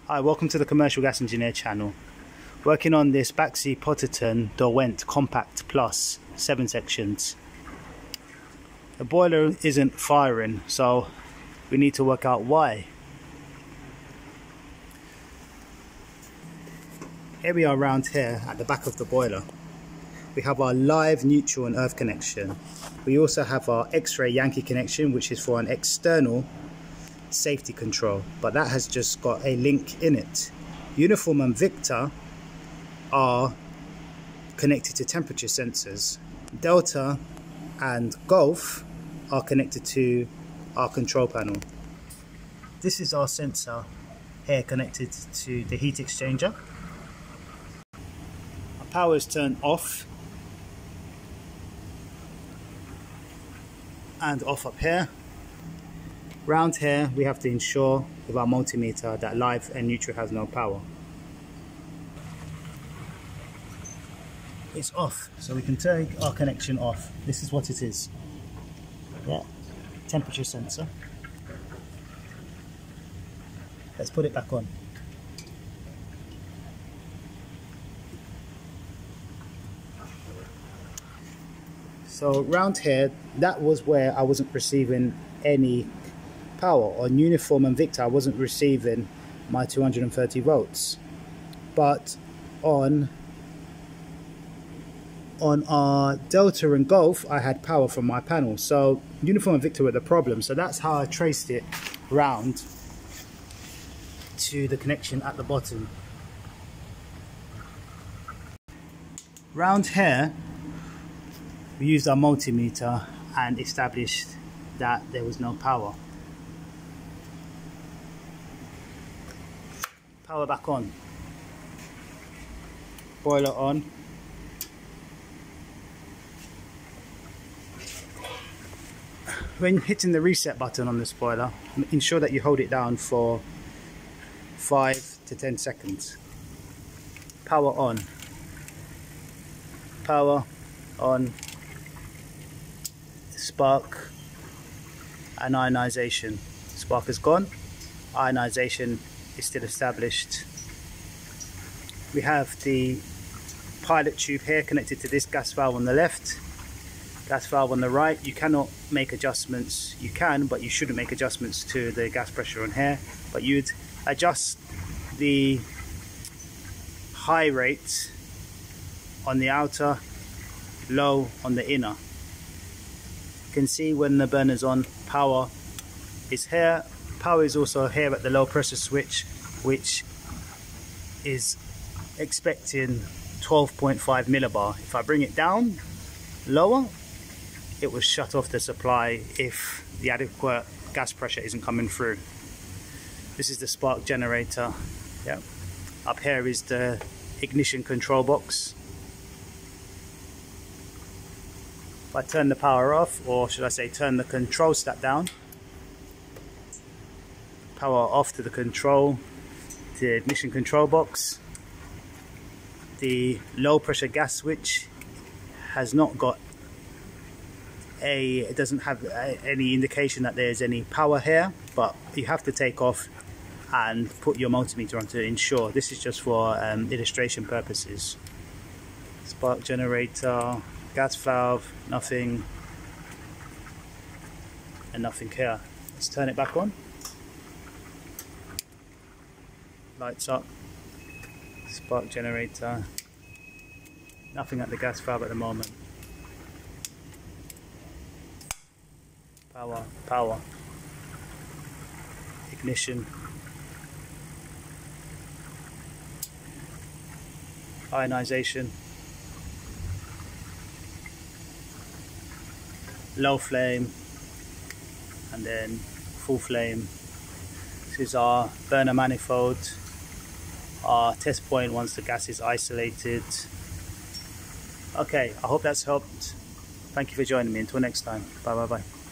Hi, welcome to the Commercial Gas Engineer channel. Working on this Baxi Potterton Derwent Compact Plus 7 sections. The boiler isn't firing, so we need to work out why. Here we are around here at the back of the boiler. We have our live neutral and earth connection. We also have our X-ray Yankee connection, which is for an external safety control, but that has just got a link in it. Uniform and Victor are connected to temperature sensors. Delta and Golf are connected to our control panel. This is our sensor here connected to the heat exchanger. Our power is turned off and off up here. Round here we have to ensure with our multimeter that live and neutral has no power. It's off, so we can take our connection off. This is what it is. Yeah, temperature sensor. Let's put it back on. So round here, that was where I wasn't receiving any power. On Uniform and Victor I wasn't receiving my 230 volts, but on our Delta and Golf I had power from my panel. So Uniform and Victor were the problem, so that's how I traced it round to the connection at the bottom. Round here we used our multimeter and established that there was no power. Power back on. Boiler on. When hitting the reset button on this boiler, ensure that you hold it down for 5 to 10 seconds. Power on. Power on. Spark and ionization. Spark is gone. Ionization is still established. We have the pilot tube here connected to this gas valve on the left, gas valve on the right. You cannot make adjustments. You can, but you shouldn't make adjustments to the gas pressure on here. But you'd adjust the high rate on the outer, low on the inner. You can see when the burner's on, power is here. Power is also here at the low pressure switch, which is expecting 12.5 millibar. If I bring it down lower, it will shut off the supply if the adequate gas pressure isn't coming through. This is the spark generator. Yeah. Up here is the ignition control box. If I turn the power off, or should I say turn the control stack down, power off to the control, to the ignition control box. The low pressure gas switch has not got it doesn't have any indication that there's any power here, but you have to take off and put your multimeter on to ensure. This is just for illustration purposes. Spark generator, gas valve, nothing, and nothing here. Let's turn it back on. Lights up, spark generator, nothing at the gas valve at the moment. Power, power, ignition, ionization, low flame, and then full flame. This is our burner manifold, our test point once the gas is isolated. Okay, I hope that's helped. Thank you for joining me. Until next time. Bye bye bye.